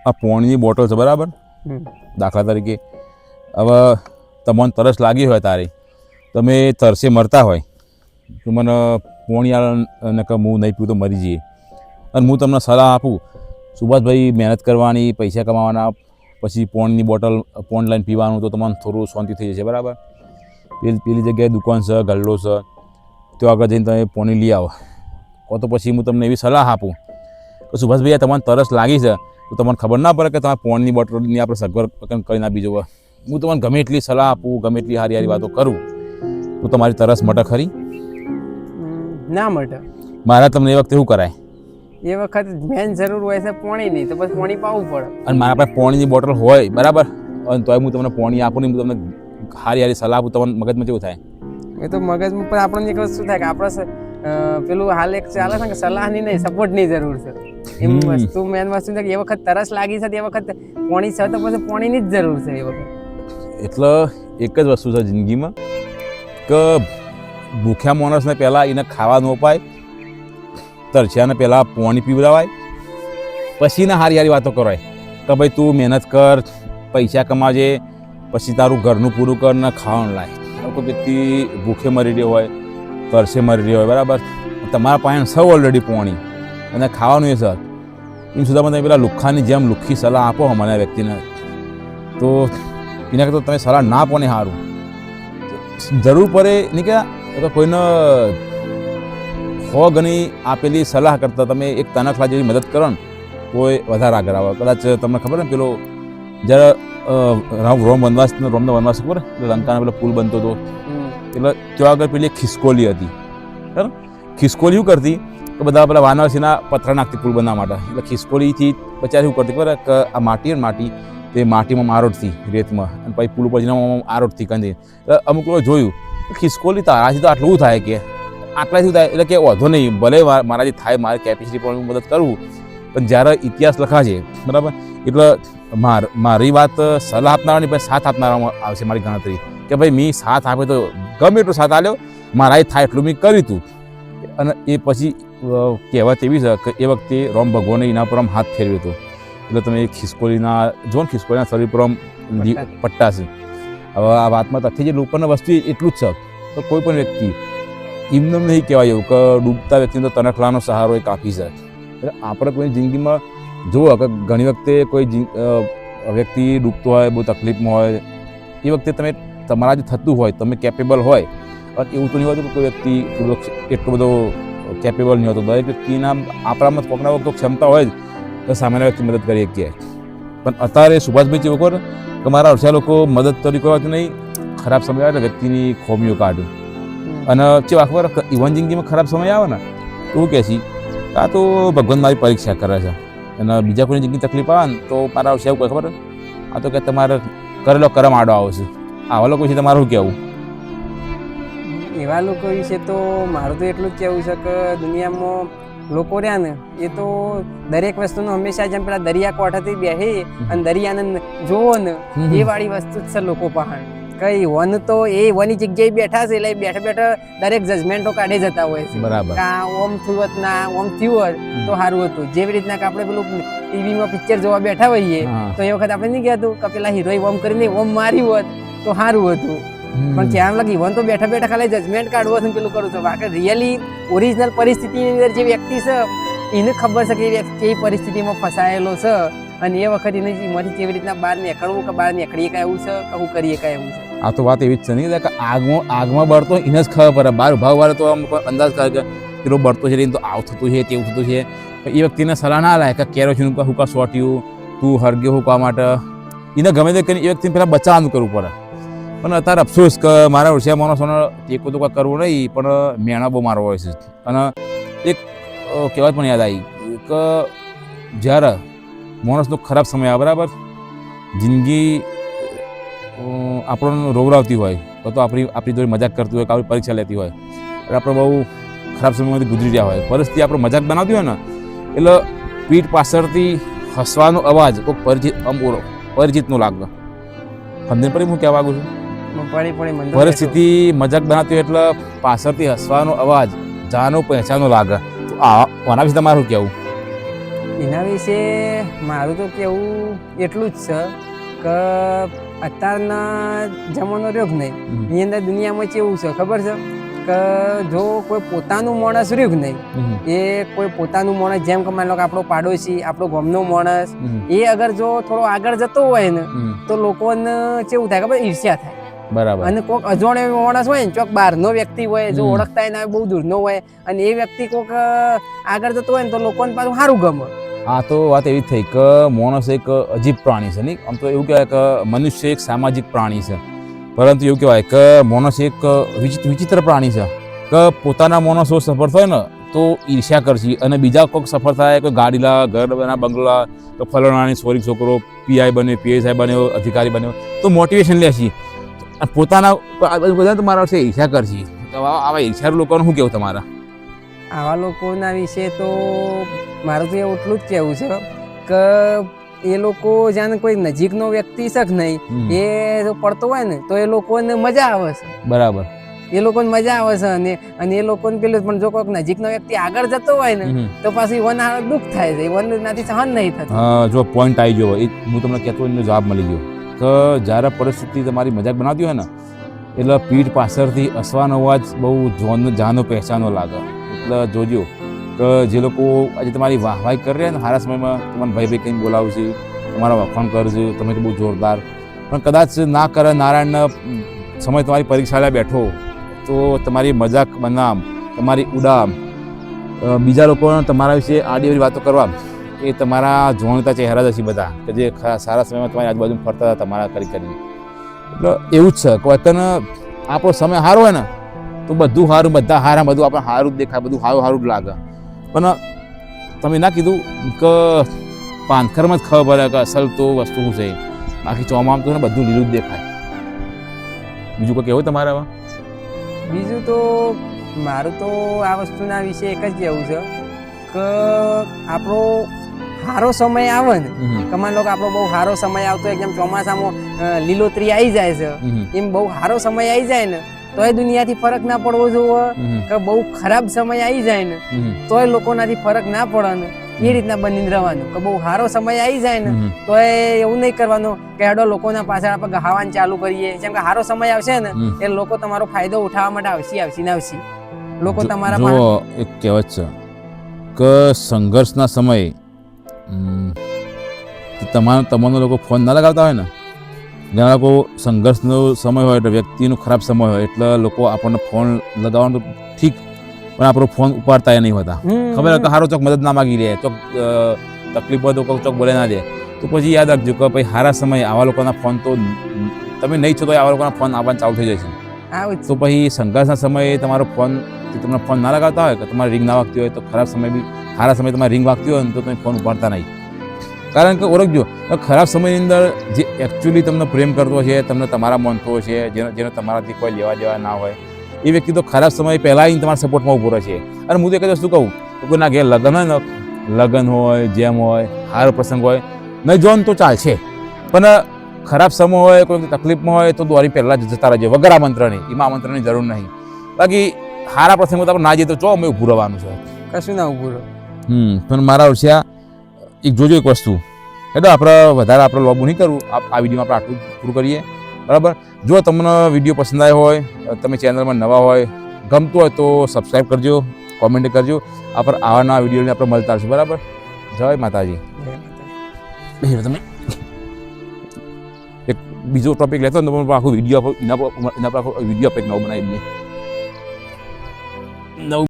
આ પોણીની બોટલ છે બરાબર, દાખલા તરીકે હવે તમને તરસ લાગી હોય તારી, તમે તરસે મરતા હોય તો મને પોણી આને કે હું નહીં પીવું તો મરી જઈએ, અને હું તમને સલાહ આપું સુભાષભાઈ મહેનત કરવાની, પૈસા કમાવાના, પછી પોણીની બોટલ પોણ લઈને પીવાનું, તો તમને થોડું શાંતિ થઈ જશે બરાબર. પેલી જગ્યાએ દુકાન છે, ગલ્લો છે, તો આગળ જઈને તમે પોણી લઈ આવો. કો તો પછી હું તમને એવી સલાહ આપું કે સુભાષભાઈ તમને તરસ લાગી છે તો તમને ખબર ના પડે કે તમારે પોણીની બોટલની આપણે સગવડ કરી ના બીજો. હું તમને ગમે એટલી સલાહ આપું, ગમે એટલી સારી સારી વાતો કરું તો તમારી તરસ મટે ખરી? ના મટે. મારા તમને એ વખતે શું કરાય? એ વખત મેન જરૂર હોય છે પોણીની, તો પછી પોણી પાવું પડે. અને મારા પાસે પોણીની બોટલ હોય બરાબર, અને તોય હું તમને પોણી આપું ને, હું તમને સારી સારી સલાહ આપું, તમને મગજમાં કેવું થાય? એ તો મગજમાં પણ આપણને એક વસ્તુ થાય કે આપણે પેલું હાલ એક ચાલે છે કે સલાહની નહીં સપોર્ટની જરૂર છે. એમ વસ્તુ મેન વસ્તુ છે કે એ વખત તરસ લાગી છે, એ વખત પોણી છે તો પછી પોણીની જ જરૂર છે એ વખત. એટલે એક જ વસ્તુ છે જિંદગીમાં કે ભૂખ્યા માણસને પહેલાં એને ખાવા ન અપાય, તરસ્યાને પહેલાં પાણી પીવડાવાય, પછી ને સારી સારી વાતો કરાય કે ભાઈ તું મહેનત કર, પૈસા કમાજે, પછી તારું ઘરનું પૂરું કર ને ખાવાનું લાય. કોઈ વ્યક્તિ ભૂખે મરી રહ્યો હોય, તરસે મરી રહ્યો હોય બરાબર, તમારા પાસે સૌ ઓલરેડી પાણી અને ખાવાનું એ સર, એમ સુધામાં તમે પેલા લુખ્ખાની જેમ લુખ્ખી સલાહ આપો મને વ્યક્તિને, તો એના કરતાં તમે સલાહ ના આપો ને સારું. જરૂર પડે નહીં કે કોઈને હો ગણી આપેલી સલાહ કરતાં તમે એક તનખલા જેવી મદદ કરો ને કોઈ વધારે આગળ આવે. કદાચ તમને ખબર ને પેલો જ્યારે રોમનો વનવાસ ખબર એટલે લંકાનો પેલો પુલ બનતો હતો, એટલે ત્યાં આગળ પેલી ખિસકોલી હતી બરાબર. ખિસકોલી શું કરતી કે બધા પેલા વાનરસીના પથ્થર નાખતી પુલ બનાવવા માટે, એટલે ખિસકોલીથી બચારી શું કરતી ખબર કે આ માટી ને માટી તે માટીમાં આરોટતી રેતમાં, અને પછી પુલ ઉપર જઈને આરોટતી કંદી. એટલે અમુક લોકો જોયું ખિસકોલી તારાથી તો આટલું થાય કે આટલાથી થાય, એટલે કે વાંધો નહીં ભલે મારાથી થાય, મારી કેપેસિટી પણ મદદ કરું, પણ જ્યારે ઇતિહાસ લખાશે બરાબર, એટલે મારી વાત સલાહ આપનારાની પછી સાથ આપનારામાં આવશે મારી ગણતરી કે ભાઈ મેં સાથ આપ્યો તો ગમે એટલો સાથ આપ્યો, મારાથી થાય એટલું મેં કર્યું હતું. અને એ પછી કહેવત એવી છે કે એ વખતે રામ ભગવાને એના પર આમ હાથ ફેરવ્યો હતો, એટલે તમે ખિસકોલીના જો ને ખિસકોલીના શરીર પર આમ પટ્ટા છે. હવે આ વાતમાં તથ્ય જે લોકોને વસ્તુ એટલું જ છે તો કોઈ પણ વ્યક્તિ એમને નહીં કહેવાય એવું કે ડૂબતા વ્યક્તિનો તનખલાનો સહારો એ કાફી છે. એટલે આપણે કોઈ જિંદગીમાં જુઓ કે ઘણી વખતે કોઈ વ્યક્તિ ડૂબતો હોય, બહુ તકલીફમાં હોય, એ વખતે તમે તમારા જે થતું હોય, તમે કેપેબલ હોય, અને એવું તો નહીં હોતું કે કોઈ વ્યક્તિ એટલો બધો કેપેબલ નહીં હોતો. દરેક વ્યક્તિના આપણામાં કોકના વખત ક્ષમતા હોય જ તો સામાન્ય વ્યક્તિ મદદ કરી શકીએ. પણ અત્યારે સુભાષભાઈ જેવું કહો કે મારા અડધા લોકો મદદ કરી કરવાથી નહીં, ખરાબ સમય આવે તો વ્યક્તિની ખોમીઓ કાઢું. અને કેવા ખબર ઇવન જિંદગીમાં ખરાબ સમય આવે ને તો હું કહે છે આ તો ભગવાન મારી પરીક્ષા કરે છે, અને બીજા કોઈની જિંદગી તકલીફ આવે ને તો મારા આવશે એવું ખબર, આ તો કે તમારે કરેલો કરમ આડો આવશે. આવા લોકો વિશે તમારું શું કહેવું? એવા લોકો વિશે તો મારું તો એટલું જ કહેવું છે કે દુનિયામાં લોકો રહ્યા ને એ તો દરેક વસ્તુનું હંમેશા જેમ પેલા દરિયા કોઠાથી બેસે અને દરિયાને જોવો ને એ વાળી વસ્તુ જ છે લોકો પાસે. કઈ વન તો એ વની જગ્યાએ બેઠા છે એટલે બેઠા બેઠા દરેક જજમેન્ટો કાઢી જતા હોય છે. બરાબર. ઓમ થયું ના ઓમ થયું હોત તો સારું હતું. જેવી રીતના કે આપણે પેલું ટીવીમાં પિક્ચર જોવા બેઠા હોઈએ તો એ વખત આપણે નહીં કહેતું કે પેલા હિરોઈ ઓમ કરીને ઓમ માર્યું હોત તો સારું હતું. પણ કેમ લાગી વન તો બેઠા બેઠા ખાલી જજમેન્ટ કાઢવો છે પેલું કરું છું. બાકી રિયલી ઓરિજિનલ પરિસ્થિતિની અંદર જે વ્યક્તિ છે એને ખબર છે કે એ વ્યક્તિ કેવી પરિસ્થિતિમાં ફસાયેલો છે, અને એ વખત એને એમાંથી કેવી રીતના બહાર નીકળવું કે બહાર નીકળીએ કાંઈ એવું છે કે હું કરીએ કાંઈ એવું છે. આ તો વાત એવી જ છે નહીં કે આગમાં બળતો એને જ ખબર પડે, બહાર ભાવ વાળે તો આમ અંદાજ કરે કે પેલો બળતો છે તો આવું થતું છે તેવું થતું છે. એ વ્યક્તિને સલાહ ના લાય કે કેરોસીન હું કા સોટ્યું, તું હરગ્યો હું કા માટે, એને ગમે તે કરીને એ વ્યક્તિને પહેલાં બચાવવાનું કરવું પડે. પણ અત્યારે અફસોસ કે મારા ઓછિયા માણસોને ટેકો તો કાંઈ કરવું નહીં, પણ મેણા બહુ મારવો હોય છે. અને એક કહેવત પણ યાદ આવી કે જ્યારે માણસનો ખરાબ સમય આવે બરાબર, જિંદગી આપણને રોવરાવતી હોય તો આપણી જોડે મજાક કરતી હોય કે આપણી પરીક્ષા લેતી હોય, એટલે આપણે બહુ ખરાબ સમયમાંથી ગુજરી રહ્યા હોય, પરિસ્થિતિ આપણે મજાક બનાવતી હોય ને એટલે પીઠ પાછળથી હસવાનો અવાજ કોઈ પરિચિતનો લાગે. સમજણ પડી હું કહેવા માગું છું? પરિસ્થિતિ મજાક બનાવતી હોય એટલે પાછળથી હસવાનો અવાજ જાનો પહેચાનો લાગે. તો આના વિશે તમારું કહેવું? એના વિશે મારું તો કેવું એટલું જ છે કે અત્યારના જમાનો રહ્યો કે નહીં એની અંદર દુનિયામાં કેવું છે ખબર છે કે જો કોઈ પોતાનું માણસ રહ્યું કે નહીં એ કોઈ પોતાનું માણસ જેમ કે માની લો કે આપણો પાડોશી આપણો ગામનો માણસ એ અગર જો થોડો આગળ જતો હોય ને તો લોકોને કેવું થાય ખબર ઈર્ષ્યા થાય. બરાબર. અને કોઈક અજાણ્યો માણસ હોય ને ચોક બહારનો વ્યક્તિ હોય જો ઓળખતા ના બહુ દૂરનો હોય અને એ વ્યક્તિ કોઈક આગળ જતો હોય ને તો લોકોને પાછું સારું ગમે. હા તો વાત એવી થઈ કે માણસ એક અજીબ પ્રાણી છે નહીં. આમ તો એવું કહેવાય કે મનુષ્ય એક સામાજિક પ્રાણી છે, પરંતુ એવું કહેવાય કે માણસ એક વિચિત્ર પ્રાણી છે કે પોતાના માણસો સફળ થાય ને તો ઈર્ષ્યા કરશે અને બીજા કોઈક સફળ થાય કોઈ ગાડી લા ઘર બના બંગલા તો ફલાણાની સોરી છોકરો પીઆઈ બન્યો પીએસઆઈ બન્યો અધિકારી બન્યો તો મોટિવેશન લે છે. પોતાના બધા તમારા છે ઈર્ષ્યા કરશે. તો આવા ઈર્ષ્યાળુ લોકોનું શું કેવું તમારા? આવા લોકોના વિશે તો મારું તો એટલું જ કહેવું છે કે એ લોકો જાણે કોઈ નજીકનો વ્યક્તિ છે કે નહીં એ જો પડતો હોય ને તો એ લોકોને મજા આવે છે. બરાબર. એ લોકોને મજા આવે છે અને એ લોકોને પેલું પણ જો કોઈક નજીકનો વ્યક્તિ આગળ જતો હોય ને તો પાછું ઈવન દુઃખ થાય છે, ઈવન નાથી સહન નહીં થતું. જો પોઈન્ટ આવી ગયો એ હું તમને કહેતો એનો જવાબ મળી ગયો કે જ્યારે પરિસ્થિતિ તમારી મજાક બનાવતી હોય ને એટલે પીઠ પાછળથી અસવાનો અવાજ બહુ જાનો પહેચાનો લાગે. એટલે જોજો કે જે લોકો આજે તમારી વાહવાહી કરી રહ્યા ને સારા સમયમાં તમારા ભાઈ કંઈ બોલાવશે, તમારા વખાણ કરશે, તમે તો બહુ જોરદાર, પણ કદાચ ના કરે નારાયણના સમય તમારી પરીક્ષા બેઠો તો તમારી મજાક બનામ તમારી ઉડામ બીજા લોકોને તમારા વિશે આડી વાતો કરવા એ તમારા જોણતા ચહેરા જ હશે બધા કે જે સારા સમયમાં તમારી આજુબાજુ ફરતા હતા તમારા કરી. એટલે એવું જ છે કોઈ તને આપણો સમય સારો હોય ને તો બધું સારું, બધા સારા, બધું આપણે સારું જ દેખાય, બધું સારું સારું જ લાગે. પણ તમે ના કીધું કે પાનખરમાં જ ખબર પડે કે અસલ તો વસ્તુ શું છે, બાકી ચોમામાં તો બધું લીલું જ દેખાય. બીજું કોઈ કહેવું તમારે? હવે બીજું તો મારું તો આ વસ્તુના વિશે એક જ કહેવું છે કે આપણો સારો સમય આવે ને કે માની લો કે આપણો બહુ સારો સમય આવતો એકદમ ચોમાસામાં લીલોતરી આવી જાય છે એમ બહુ સારો સમય આવી જાય ને તો એ દુનિયાથી ફરક ના પડવો જોવે કે બહુ ખરાબ સમય આવી જાય ને તોય લોકોનાથી ફરક ના પડે ને એ રીતના બનીને રહેવાનું કે બહુ સારો સમય આવી જાય ને તો એવું નહીં કરવાનું કે હેડો લોકોના પાછળ આપણે ગહાવાનું ચાલુ કરીએ. જેમ કે સારો સમય આવશે ને એ લોકો તમારો ફાયદો ઉઠાવવા માટે આવશે. લોકો તમારા જો એક કહેવત છે કે સંઘર્ષના સમયે તમારા લોકો ફોન ના લગાવતા હોય ને, ઘણા લોકો સંઘર્ષનો સમય હોય એટલે વ્યક્તિનો ખરાબ સમય હોય એટલે લોકો આપણને ફોન લગાવવાનું ઠીક પણ આપણો ફોન ઉપાડતા નહીં હોતા. ખબર કે સારો ચોક મદદ ના માગી લે, ચોક તકલીફ હોય તો ચોક બોલે ના દે, તો પછી યાદ રાખજો કે ભાઈ સારા સમયે આવા લોકોના ફોન તો તમે નહીં છો તો આવા લોકોના ફોન આવવાનું ચાલુ થઈ જશે. તો પછી સંઘર્ષના સમયે તમારો ફોન તમને ફોન ના લગાવતા હોય કે તમારી રિંગ ના વાગતી હોય તો ખરાબ સમય બી સારા સમયે તમારી રિંગ વાગતી હોય ને તો તમે ફોન ઉપાડતા નહીં. કારણ કે ઓળખજો ખરાબ સમયની અંદર જે એકચ્યુઅલી તમને પ્રેમ કરતો છે, તમને તમારા માનતો છે, જેને તમારાથી કોઈ લેવા દેવા ના હોય એ વ્યક્તિ તો ખરાબ સમય પહેલાં તમારા સપોર્ટમાં ઊભો રહે છે. અને હું તો એક જ વસ્તુ કહું કોઈ ના ઘેર લગ્ન હોય ને, લગ્ન હોય, જેમ હોય, સારો પ્રસંગ હોય, નહીં જોન તો ચાલશે, પણ ખરાબ સમય હોય, કોઈ તકલીફમાં હોય તો દોરી પહેલાં જ જતા રહેજો વગર આમંત્રણની. એમાં આમંત્રણની જરૂર નહીં. બાકી સારા પ્રસંગમાં તો આપણે ના જઈએ તો ચો અમે ઊભું રહેવાનું છે, કશું ના ઊભું રહે. પણ મારા ઓછા એક જોજો એક વસ્તુ એટલે આપણે વધારે આપણે લોબુ નહીં કરવું. આ વિડીયોમાં આપણે આટલું પૂરું કરીએ, બરાબર? જો તમને વિડીયો પસંદ આવ્યો હોય, તમે ચેનલમાં નવા હોય, ગમતું હોય તો સબસ્ક્રાઈબ કરજો, કોમેન્ટ કરજો. આપણે આવા નવા વિડીયોને આપણે મળતા રહીશું, બરાબર? જય માતાજી. તમે એક બીજો ટોપિક લેતો ને તો આખું વિડીયો એના પર આખો વિડીયો આપણે નવો બનાવી દઈએ. નવું